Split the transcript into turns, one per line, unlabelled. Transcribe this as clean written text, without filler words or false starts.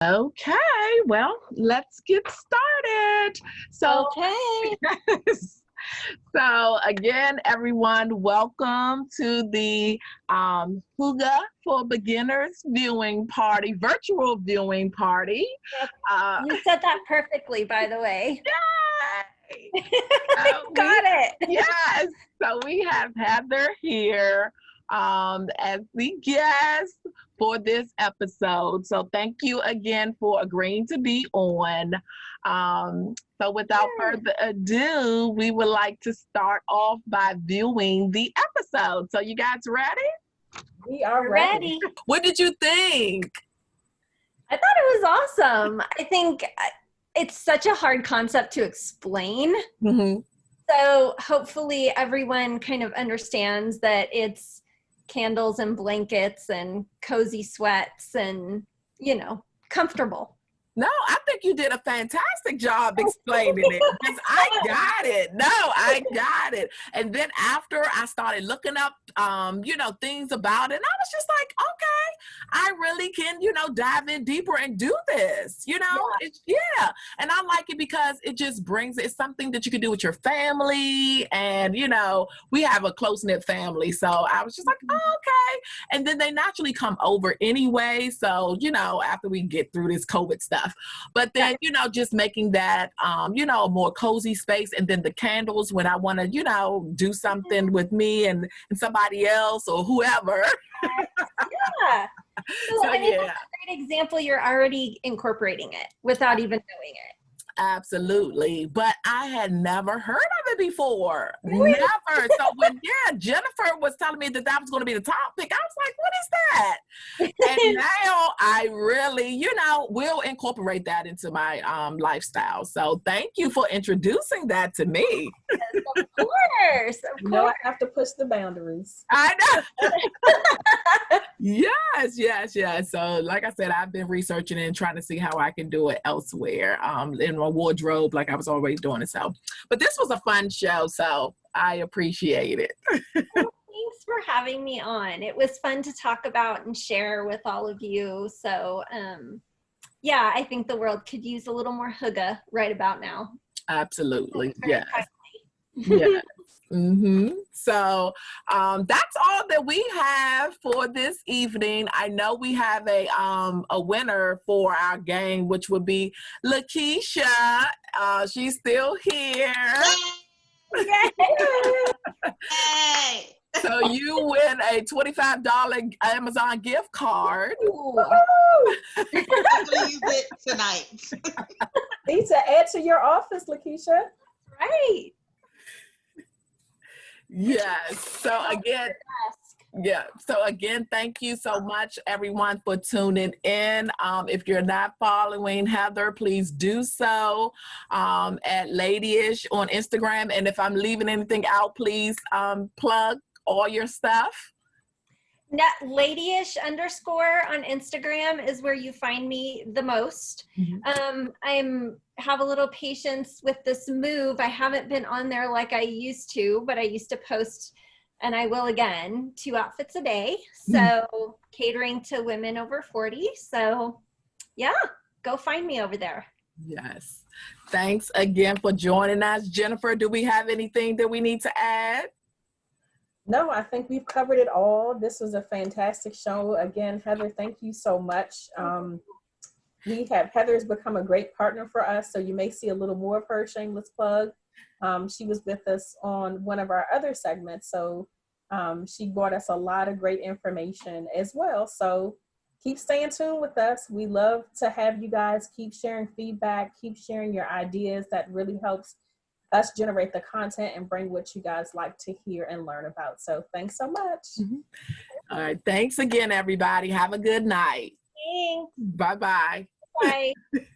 Okay, well, let's get started. So,
Okay.
so again, everyone, welcome to the Hygge for Beginners viewing party, virtual viewing party.
Yep.
Uh,
You said that perfectly, by the way.
Yay!
Got it.
Yes. So we have Heather here as the guest for this episode. So thank you again for agreeing to be on. So without further ado, we would like to start off by viewing the episode. So you guys ready?
We are
We're
ready.
ready.
What did you think?
I thought it was awesome. I think it's such a hard concept to explain.
Mm-hmm.
So hopefully everyone kind of understands that it's candles and blankets and cozy sweats and, comfortable.
No, I think you did a fantastic job explaining it because I got it. No, I got it. And then after I started looking up, things about it, and I was just like, okay, I really can, dive in deeper and do this, Yeah. And I like it because it just it's something that you can do with your family. And, we have a close-knit family. So I was just like, oh, okay. And then they naturally come over anyway. So, after we get through this COVID stuff. But then, just making that, a more cozy space. And then the candles when I want to, do something with me and somebody else or whoever.
Yeah. So I think that's a great example. You're already incorporating it without even knowing it.
Absolutely. But I had never heard of it before.
Really?
Never. So when Jennifer was telling me that was going to be the topic, I was like, what is that? And now I really, will incorporate that into my lifestyle. So thank you for introducing that to me.
Yes, of course.
I have to push the boundaries.
I know. Yes. So like I said, I've been researching and trying to see how I can do it elsewhere in my wardrobe like I was already doing it. So, but this was a fun show, so I appreciate it.
Thanks for having me on. It was fun to talk about and share with all of you. So, I think the world could use a little more hygge right about now.
Absolutely. Yes. Yes. Mm-hmm. So that's all that we have for this evening. I know we have a winner for our game, which would be Lakeisha. She's still here.
Hey!
So you win a $25 Amazon gift card.
I'm gonna use it tonight.
Need to add to your office, Lakeisha.
Right.
Yes. So again, thank you so much, everyone, for tuning in. If you're not following Heather, please do so at Ladyish on Instagram. And if I'm leaving anything out, please plug all your stuff.
Ladyish _ on Instagram is where you find me the most.
Mm-hmm.
I have a little patience with this move. I haven't been on there like I used to, but I used to post, and I will again, 2 outfits a day. So catering to women over 40. So go find me over there.
Yes. Thanks again for joining us. Jennifer, do we have anything that we need to add?
No, I think we've covered it all. This was a fantastic show. Again, Heather, thank you so much. Heather's become a great partner for us, so you may see a little more of her, shameless plug. She was with us on one of our other segments, so she brought us a lot of great information as well. So keep staying tuned with us. We love to have you guys keep sharing feedback, keep sharing your ideas. That really helps us generate the content and bring what you guys like to hear and learn about. So thanks so much.
Mm-hmm. All right. Thanks again, everybody. Have a good night.
Thanks.
Bye-bye.
Bye.